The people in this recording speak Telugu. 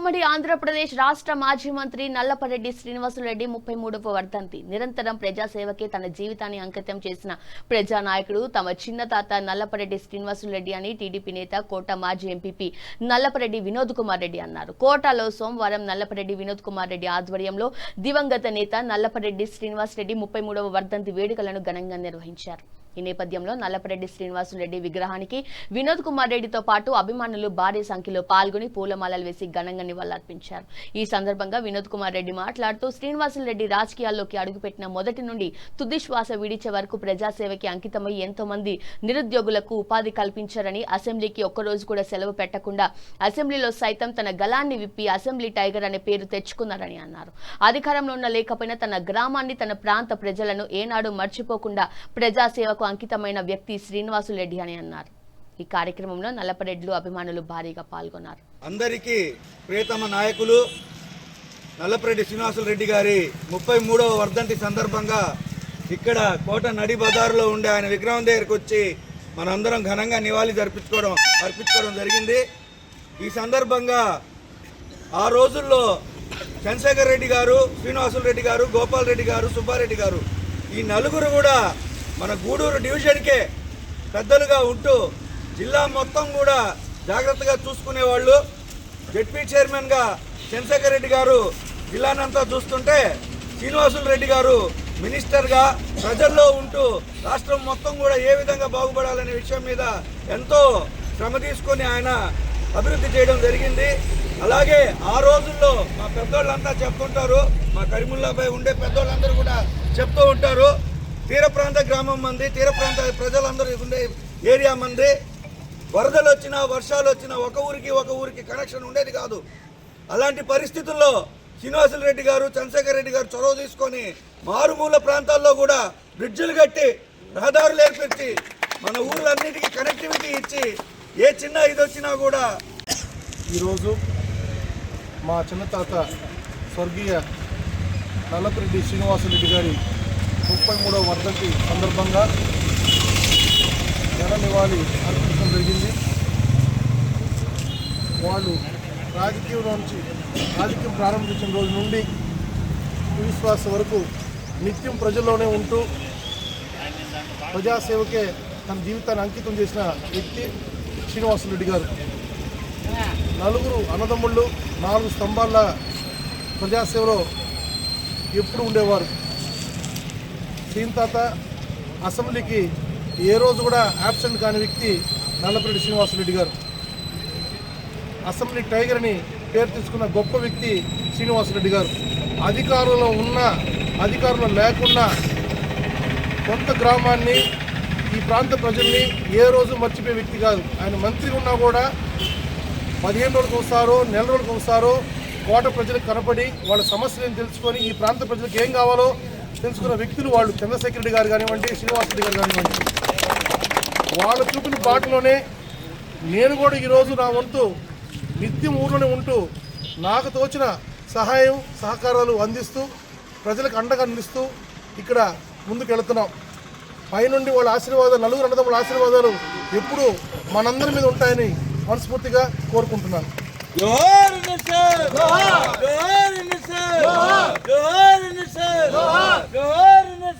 ఉమ్మడి ఆంధ్రప్రదేశ్ రాష్ట్ర మాజీ మంత్రి నల్లపరెడ్డి శ్రీనివాసులరెడ్డి 33వ వర్ధంతి. నిరంతరం ప్రజాసేవకే తన జీవితాన్ని అంకితం చేసిన ప్రజానాయకుడు తమ చిన్న తాత నల్లపరెడ్డి శ్రీనివాసులరెడ్డి అని టీడీపీ నేత కోట మాజీ ఎంపీపీ నల్లపరెడ్డి వినోద్ కుమార్ రెడ్డి అన్నారు. కోటలో సోమవారం నల్లపరెడ్డి వినోద్ కుమార్ రెడ్డి ఆధ్వర్యంలో దివంగత నేత నల్లపరెడ్డి శ్రీనివాసులరెడ్డి 33వ వర్ధంతి వేడుకలను ఘనంగా నిర్వహించారు. ఈ నేపథ్యంలో నల్లపరెడ్డి శ్రీనివాసులరెడ్డి విగ్రహానికి వినోద్ కుమార్ రెడ్డితో పాటు అభిమానులు భారీ సంఖ్యలో పాల్గొని పూలమాలలు వేసి ఘనంగా నివాళులర్పించారు. ఈ సందర్భంగా వినోద్ కుమార్ రెడ్డి మాట్లాడుతూ శ్రీనివాసులరెడ్డి రాజకీయాల్లోకి అడుగుపెట్టిన మొదటి నుండి తుది శ్వాస విడిచే వరకు ప్రజాసేవకి అంకితమై ఎంతో మంది నిరుద్యోగులకు ఉపాధి కల్పించారని, అసెంబ్లీకి ఒక్కరోజు కూడా సెలవు పెట్టకుండా అసెంబ్లీలో సైతం తన గలాన్ని విప్పి అసెంబ్లీ టైగర్ అనే పేరు తెచ్చుకున్నారని అన్నారు. అధికారంలో ఉన్న లేకపోయినా తన గ్రామాన్ని, తన ప్రాంత ప్రజలను ఏనాడు మర్చిపోకుండా ప్రజాసేవకు అంకితమైన వ్యక్తి శ్రీనివాసులరెడ్డి అని అన్నారు. ఈ కార్యక్రమంలో నల్లపరెడ్డిలు అభిమానులు భారీగా పాల్గొన్నారు. అందరికీ ప్రియతమ నాయకులు నల్లపరెడ్డి శ్రీనివాసులరెడ్డి గారి 33వ వర్ధంతి సందర్భంగా ఇక్కడ కోట నడి బజారులో ఉండే ఆయన విగ్రహం దగ్గరికి వచ్చి మనందరం ఘనంగా నివాళి అర్పించుకోవడం జరిగింది. ఈ సందర్భంగా ఆ రోజుల్లో చంద్రశేఖర్ రెడ్డి గారు, శ్రీనివాసులరెడ్డి గారు, గోపాల్ రెడ్డి గారు, సుబ్బారెడ్డి గారు ఈ నలుగురు కూడా మన గూడూరు డివిజన్కే పెద్దలుగా ఉంటూ జిల్లా మొత్తం కూడా జాగ్రత్తగా చూసుకునేవాళ్ళు. జెడ్పీ చైర్మన్గా చంద్రశేఖర్ రెడ్డి గారు జిల్లానంతా చూస్తుంటే శ్రీనివాసులరెడ్డి గారు మినిస్టర్గా ప్రజల్లో ఉంటూ రాష్ట్రం మొత్తం కూడా ఏ విధంగా బాగుపడాలనే విషయం మీద ఎంతో శ్రమ తీసుకొని ఆయన అభివృద్ధి చేయడం జరిగింది. అలాగే ఆ రోజుల్లో మా పెద్దోళ్ళంతా చెప్తుంటారు, మా కరీముల్లాపై ఉండే పెద్దోళ్ళందరూ కూడా చెప్తూ ఉంటారు, తీర ప్రాంత గ్రామం మంది, తీర ప్రాంత ప్రజలందరూ ఉండే ఏరియా మంది, వరదలు వచ్చినా వర్షాలు వచ్చినా ఒక ఊరికి కనెక్షన్ ఉండేది కాదు. అలాంటి పరిస్థితుల్లో శ్రీనివాసులరెడ్డి గారు, చంద్రశేఖర్ రెడ్డి గారు చొరవ తీసుకొని మారుమూల ప్రాంతాల్లో కూడా బ్రిడ్జిలు కట్టి రహదారులు ఏర్పరిచి మన ఊళ్ళన్నిటికీ కనెక్టివిటీ ఇచ్చి ఏ చిన్న ఇది వచ్చినా కూడా. ఈరోజు మా చిన్న తాత స్వర్గీయ నల్లపరెడ్డి శ్రీనివాసులరెడ్డి గారి 33వ వర్ధంతి సందర్భంగా ఘన నివాళి అర్పించడం జరిగింది. వాళ్ళు రాజకీయం ప్రారంభించిన రోజు నుండి విశ్వాస వరకు నిత్యం ప్రజల్లోనే ఉంటూ ప్రజాసేవకే తన జీవితాన్ని అంకితం చేసిన వ్యక్తి శ్రీనివాసులరెడ్డి గారు. నలుగురు అన్నదమ్ముళ్ళు 4 స్తంభాల ప్రజాసేవలో ఎప్పుడు ఉండేవారు. తాత అసెంబ్లీకి ఏ రోజు కూడా యాబ్సెంట్ కాని వ్యక్తి నల్లపరెడ్డి శ్రీనివాసులరెడ్డి గారు. అసెంబ్లీ టైగర్ అని పేరు తీసుకున్న గొప్ప వ్యక్తి శ్రీనివాసులరెడ్డి గారు. అధికారంలో ఉన్న, అధికారంలో లేకున్నా కొంత గ్రామాన్ని, ఈ ప్రాంత ప్రజల్ని ఏ రోజు మర్చిపోయే వ్యక్తి కాదు. ఆయన మంత్రి ఉన్నా కూడా 15 రోజులకు ఒకసారో, నెల రోజులకు ఒకసారో కోట ప్రజలకు కనపడి వాళ్ళ సమస్యలను తెలుసుకొని ఈ ప్రాంత ప్రజలకు ఏం కావాలో తెలుసుకున్న వ్యక్తులు వాళ్ళు. చంద్రశేఖర్ రెడ్డి గారు కానివ్వండి, శ్రీనివాసులరెడ్డి గారు కానివ్వండి, వాళ్ళు చూపిన బాటలోనే నేను కూడా ఈరోజు నా వంతు నిత్యం ఊర్లోనే ఉంటూ నాకు తోచిన సహాయం సహకారాలు అందిస్తూ ప్రజలకు అండగా అందిస్తూ ఇక్కడ ముందుకు వెళుతున్నాం. పైనుండి వాళ్ళ ఆశీర్వాదాలు, నలుగురు అన్నదమ్ముల ఆశీర్వాదాలు ఎప్పుడూ మనందరి మీద ఉంటాయని మనస్ఫూర్తిగా కోరుకుంటున్నాను. జోహార్ నిసర్, జోహార్ నిసర్, జోహార్ నిసర్, జోహార్